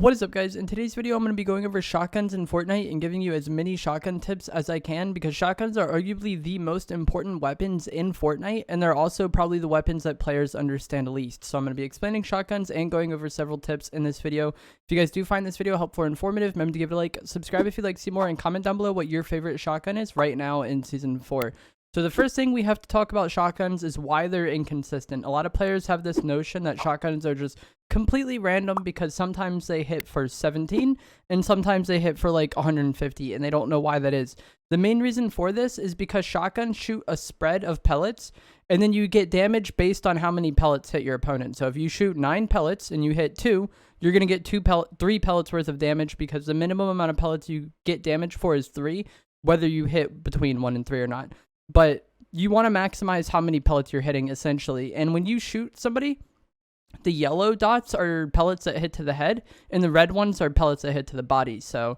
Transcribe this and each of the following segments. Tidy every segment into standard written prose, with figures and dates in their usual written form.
What is up, guys? In today's video, I'm going to be going over shotguns in Fortnite and giving you as many shotgun tips as I can, because shotguns are arguably the most important weapons in Fortnite, and they're also probably the weapons that players understand least. So I'm going to be explaining shotguns and going over several tips in this video. If you guys do find this video helpful or informative, remember to give it a like, subscribe if you'd like to see more, and comment down below what your favorite shotgun is right now in Season 4. So the first thing we have to talk about shotguns is why they're inconsistent. A lot of players have this notion that shotguns are just completely random because sometimes they hit for 17 and sometimes they hit for like 150, and they don't know why that is. The main reason for this is because shotguns shoot a spread of pellets, and then you get damage based on how many pellets hit your opponent. So if you shoot 9 pellets and you hit 2, you're going to get 3 pellets worth of damage, because the minimum amount of pellets you get damage for is 3, whether you hit between 1 and 3 or not. But you want to maximize how many pellets you're hitting, essentially. And when you shoot somebody, the yellow dots are pellets that hit to the head, and the red ones are pellets that hit to the body. So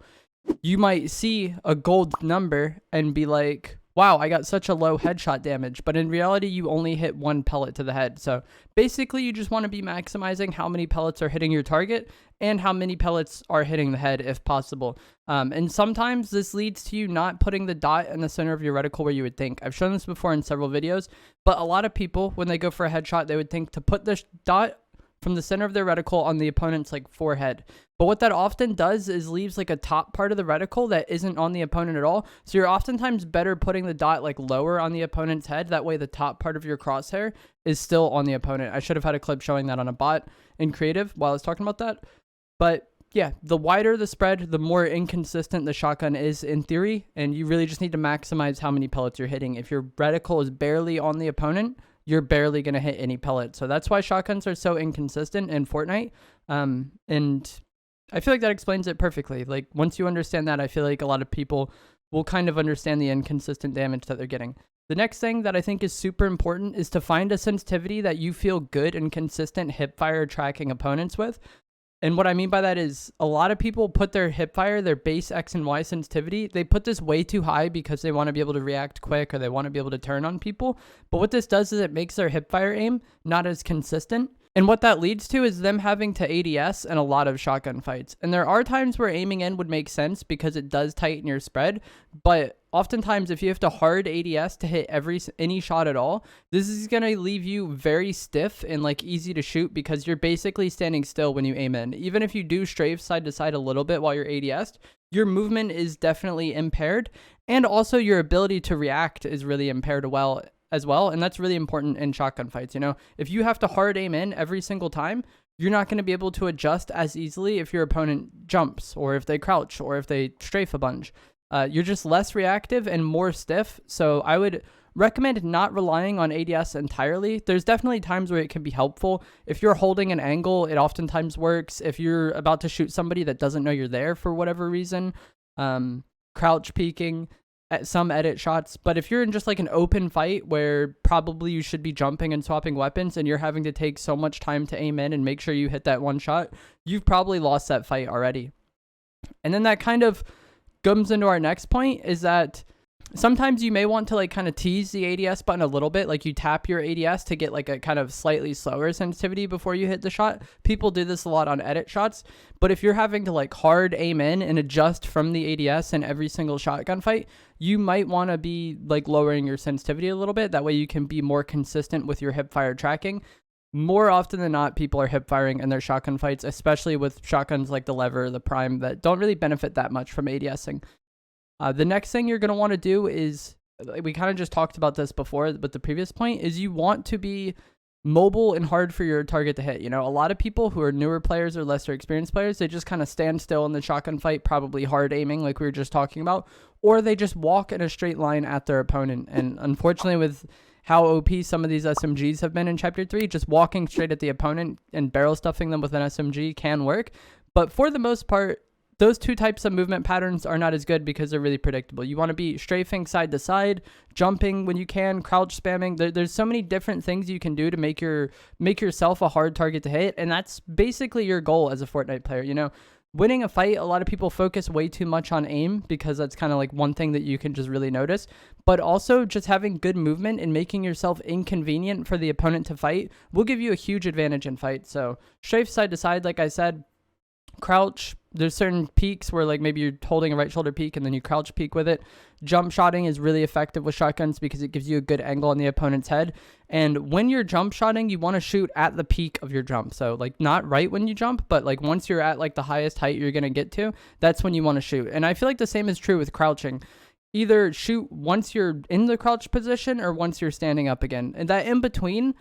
you might see a gold number and be like, wow, I got such a low headshot damage. But in reality, you only hit 1 pellet to the head. So basically, you just want to be maximizing how many pellets are hitting your target and how many pellets are hitting the head if possible. And sometimes this leads to you not putting the dot in the center of your reticle where you would think. I've shown this before in several videos, but a lot of people, when they go for a headshot, they would think to put the dot from the center of their reticle on the opponent's like forehead. But what that often does is leaves like a top part of the reticle that isn't on the opponent at all. So you're oftentimes better putting the dot like lower on the opponent's head. That way the top part of your crosshair is still on the opponent. I should have had a clip showing that on a bot in creative while I was talking about that. But yeah, the wider the spread, the more inconsistent the shotgun is in theory. And you really just need to maximize how many pellets you're hitting. If your reticle is barely on the opponent, you're barely going to hit any pellets. So that's why shotguns are so inconsistent in Fortnite. And I feel like that explains it perfectly. Like, once you understand that, I feel like a lot of people will kind of understand the inconsistent damage that they're getting. The next thing that I think is super important is to find a sensitivity that you feel good and consistent hipfire tracking opponents with. And what I mean by that is a lot of people put their hipfire, their base X and Y sensitivity, they put this way too high because they want to be able to react quick, or they want to be able to turn on people. But what this does is it makes their hipfire aim not as consistent. And what that leads to is them having to ADS in a lot of shotgun fights. And there are times where aiming in would make sense because it does tighten your spread. But oftentimes, if you have to hard ADS to hit any shot at all, this is going to leave you very stiff and like easy to shoot, because you're basically standing still when you aim in. Even if you do strafe side to side a little bit while you're ADS'd, your movement is definitely impaired. And also your ability to react is really impaired as well. And that's really important in shotgun fights. You know, if you have to hard aim in every single time, you're not going to be able to adjust as easily if your opponent jumps, or if they crouch, or if they strafe a bunch. You're just less reactive and more stiff. So I would recommend not relying on ADS entirely. There's definitely times where it can be helpful. If you're holding an angle, it oftentimes works. If you're about to shoot somebody that doesn't know you're there for whatever reason, crouch peeking, at some edit shots. But if you're in just like an open fight where probably you should be jumping and swapping weapons, and you're having to take so much time to aim in and make sure you hit that one shot, you've probably lost that fight already. And then that kind of comes into our next point, is that sometimes you may want to like kind of tease the ADS button a little bit. Like you tap your ADS to get like a kind of slightly slower sensitivity before you hit the shot. People do this a lot on edit shots. But if you're having to like hard aim in and adjust from the ADS in every single shotgun fight, you might want to be like lowering your sensitivity a little bit. That way you can be more consistent with your hipfire tracking. More often than not, people are hipfiring in their shotgun fights, especially with shotguns like the Lever, the Prime, that don't really benefit that much from ADSing. The next thing you're going to want to do is, we kind of just talked about this before, but the previous point is you want to be mobile and hard for your target to hit. You know, a lot of people who are newer players or lesser experienced players, they just kind of stand still in the shotgun fight, probably hard aiming like we were just talking about, or they just walk in a straight line at their opponent. And unfortunately, with how OP some of these SMGs have been in Chapter 3, just walking straight at the opponent and barrel stuffing them with an SMG can work. But for the most part, those two types of movement patterns are not as good because they're really predictable. You want to be strafing side to side, jumping when you can, crouch spamming. There's so many different things you can do to make yourself a hard target to hit, and that's basically your goal as a Fortnite player. You know, winning a fight, a lot of people focus way too much on aim because that's kind of like one thing that you can just really notice. But also just having good movement and making yourself inconvenient for the opponent to fight will give you a huge advantage in fights. So strafe side to side, like I said, Crouch, there's certain peaks where like maybe you're holding a right shoulder peak and then you crouch peek with it. Jump shotting is really effective with shotguns because it gives you a good angle on the opponent's head. And when you're jump shotting, you want to shoot at the peak of your jump. So like not right when you jump, but like once you're at like the highest height you're going to get to, that's when you want to shoot. And I feel like the same is true with crouching. Either shoot once you're in the crouch position or once you're standing up again. And that in between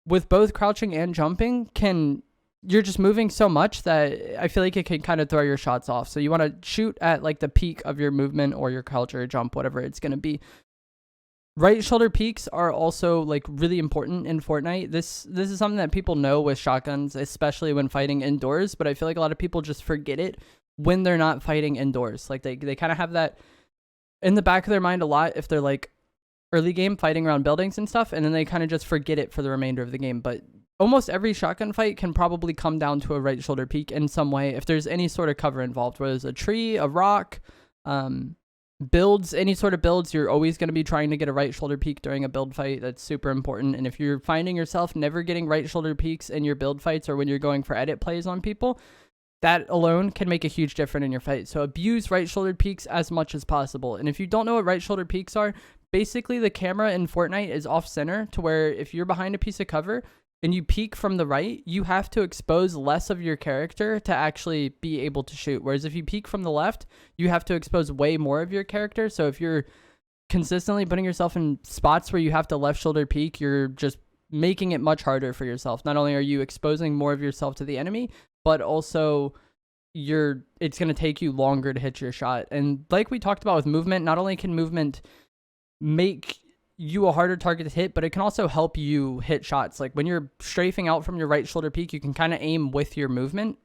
with both crouching and jumping you're just moving so much that I feel like it can kind of throw your shots off. So you want to shoot at like the peak of your movement or your crouch or jump, whatever it's going to be. Right shoulder peaks are also like really important in Fortnite. This is something that people know with shotguns, especially when fighting indoors, but I feel like a lot of people just forget it when they're not fighting indoors. Like they kind of have that in the back of their mind a lot if they're like early game fighting around buildings and stuff, and then they kind of just forget it for the remainder of the game. But almost every shotgun fight can probably come down to a right shoulder peek in some way if there's any sort of cover involved, whether it's a tree, a rock, builds, any sort of builds. You're always going to be trying to get a right shoulder peek during a build fight. That's super important. And if you're finding yourself never getting right shoulder peeks in your build fights or when you're going for edit plays on people, that alone can make a huge difference in your fight. So abuse right shoulder peeks as much as possible. And if you don't know what right shoulder peeks are, basically the camera in Fortnite is off center to where if you're behind a piece of cover and you peek from the right, you have to expose less of your character to actually be able to shoot. Whereas if you peek from the left, you have to expose way more of your character. So if you're consistently putting yourself in spots where you have to left shoulder peek, you're just making it much harder for yourself. Not only are you exposing more of yourself to the enemy, but also it's going to take you longer to hit your shot. And like we talked about with movement, not only can movement make you a harder target to hit, but it can also help you hit shots. Like when you're strafing out from your right shoulder peak, you can kind of aim with your movement.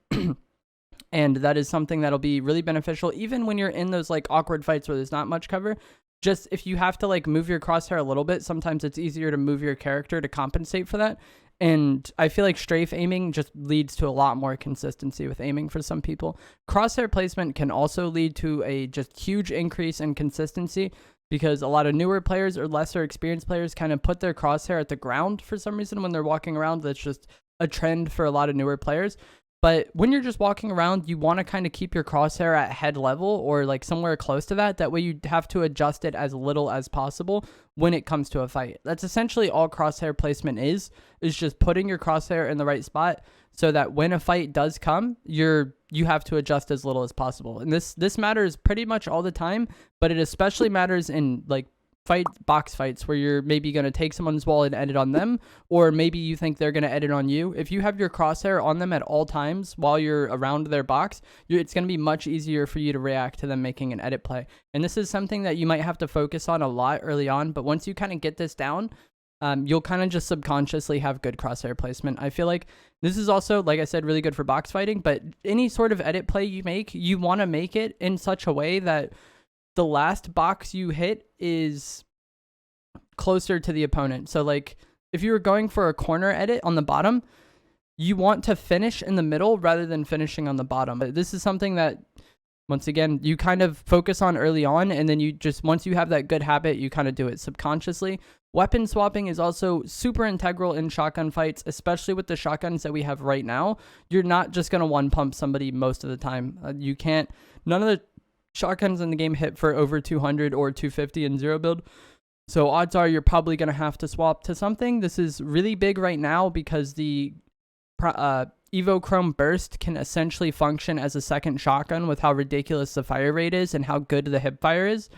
And that is something that'll be really beneficial even when you're in those like awkward fights where there's not much cover. Just if you have to like move your crosshair a little bit, sometimes it's easier to move your character to compensate for that. And I feel like strafe aiming just leads to a lot more consistency with aiming for some people. Crosshair placement can also lead to a just huge increase in consistency, because a lot of newer players or lesser experienced players kind of put their crosshair at the ground for some reason when they're walking around. That's just a trend for a lot of newer players. But when you're just walking around, you want to kind of keep your crosshair at head level or like somewhere close to that. That way you have to adjust it as little as possible when it comes to a fight. That's essentially all crosshair placement is just putting your crosshair in the right spot so that when a fight does come, you have to adjust as little as possible. And this matters pretty much all the time, but it especially matters in like box fights where you're maybe going to take someone's wall and edit on them, or maybe you think they're going to edit on you. If you have your crosshair on them at all times while you're around their box, it's going to be much easier for you to react to them making an edit play. And this is something that you might have to focus on a lot early on, but once you kind of get this down, you'll kind of just subconsciously have good crosshair placement. I feel like this is also, like I said, really good for box fighting, but any sort of edit play you make, you want to make it in such a way that the last box you hit is closer to the opponent. So like if you were going for a corner edit on the bottom, you want to finish in the middle rather than finishing on the bottom. But this is something that, once again, you kind of focus on early on, and then you just, once you have that good habit, you kind of do it subconsciously. Weapon swapping is also super integral in shotgun fights, especially with the shotguns that we have right now. You're not just going to one pump somebody most of the time. None of the shotguns in the game hit for over 200 or 250 in zero build. So odds are you're probably going to have to swap to something. This is really big right now because the Evo Chrome Burst can essentially function as a second shotgun with how ridiculous the fire rate is and how good the hip fire is,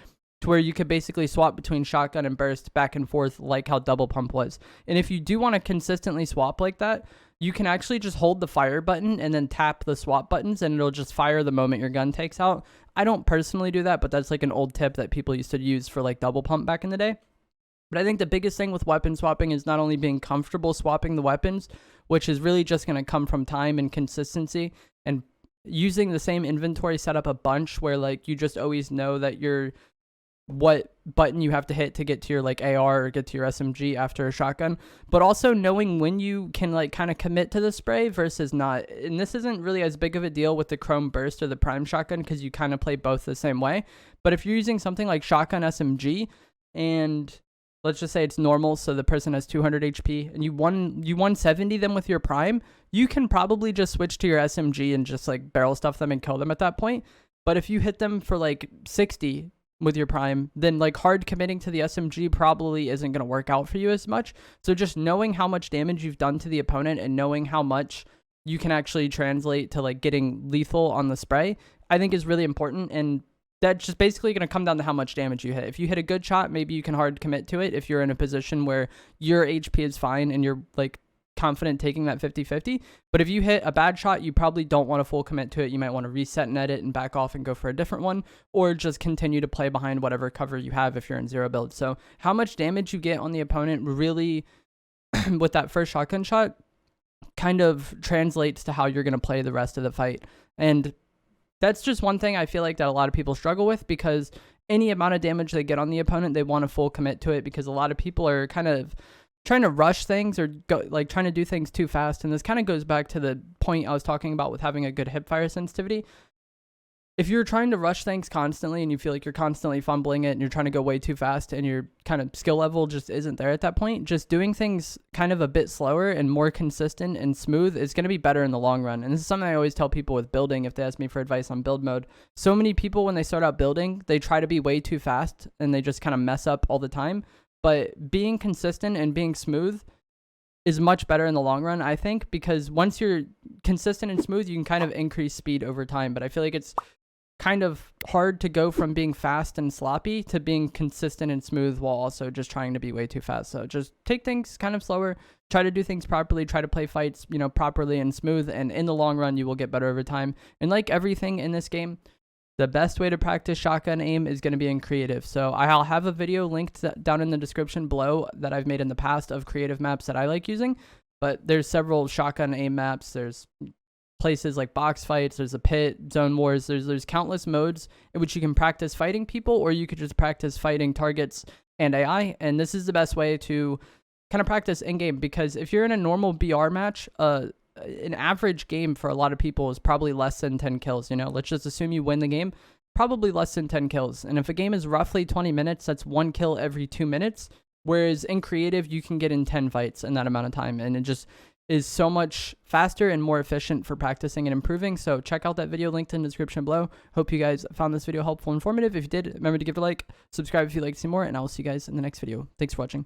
to where you could basically swap between shotgun and burst back and forth like how double pump was. And if you do want to consistently swap like that, you can actually just hold the fire button and then tap the swap buttons, and it'll just fire the moment your gun takes out. I don't personally do that, but that's like an old tip that people used to use for like double pump back in the day. But I think the biggest thing with weapon swapping is not only being comfortable swapping the weapons, which is really just going to come from time and consistency, and using the same inventory setup a bunch where like you just always know that what button you have to hit to get to your like AR or get to your SMG after a shotgun, but also knowing when you can like kind of commit to the spray versus not. And this isn't really as big of a deal with the Chrome Burst or the Prime Shotgun because you kind of play both the same way. But if you're using something like Shotgun SMG and let's just say it's normal, so the person has 200 HP, and you 170 them with your prime, you can probably just switch to your SMG and just like barrel stuff them and kill them at that point. But if you hit them for like 60 with your prime, then like hard committing to the SMG probably isn't going to work out for you as much. So just knowing how much damage you've done to the opponent and knowing how much you can actually translate to like getting lethal on the spray, I think is really important. And that's just basically going to come down to how much damage you hit. If you hit a good shot, maybe you can hard commit to it if you're in a position where your HP is fine and you're like confident taking that 50-50. But if you hit a bad shot, you probably don't want to full commit to it. You might want to reset and edit and back off and go for a different one, or just continue to play behind whatever cover you have if you're in zero build. So how much damage you get on the opponent really with that first shotgun shot kind of translates to how you're going to play the rest of the fight. And that's just one thing I feel like that a lot of people struggle with, because any amount of damage they get on the opponent, they want to full commit to it, because a lot of people are kind of trying to rush things or go, like trying to do things too fast. And this kind of goes back to the point I was talking about with having a good hipfire sensitivity. If you're trying to rush things constantly and you feel like you're constantly fumbling it and you're trying to go way too fast and your kind of skill level just isn't there at that point, just doing things kind of a bit slower and more consistent and smooth is going to be better in the long run. And this is something I always tell people with building if they ask me for advice on build mode. So many people, when they start out building, they try to be way too fast and they just kind of mess up all the time. But being consistent and being smooth is much better in the long run, I think, because once you're consistent and smooth, you can kind of increase speed over time. But I feel like it's kind of hard to go from being fast and sloppy to being consistent and smooth while also just trying to be way too fast. So just take things kind of slower, try to do things properly, try to play fights, properly and smooth. And in the long run, you will get better over time. And like everything in this game, the best way to practice shotgun aim is going to be in creative. So I'll have a video linked down in the description below that I've made in the past of creative maps that I like using. But there's several shotgun aim maps. There's places like box fights, there's a pit, zone wars, there's countless modes in which you can practice fighting people, or you could just practice fighting targets and AI. And this is the best way to kind of practice in-game, because if you're in a normal BR match, an average game for a lot of people is probably less than 10 kills. Let's just assume you win the game, probably less than 10 kills. And if a game is roughly 20 minutes, that's 1 kill every 2 minutes. Whereas in creative, you can get in 10 fights in that amount of time. And it just is so much faster and more efficient for practicing and improving. So check out that video linked in the description below. Hope you guys found this video helpful and informative. If you did, remember to give it a like, subscribe if you'd like to see more, and I will see you guys in the next video. Thanks for watching.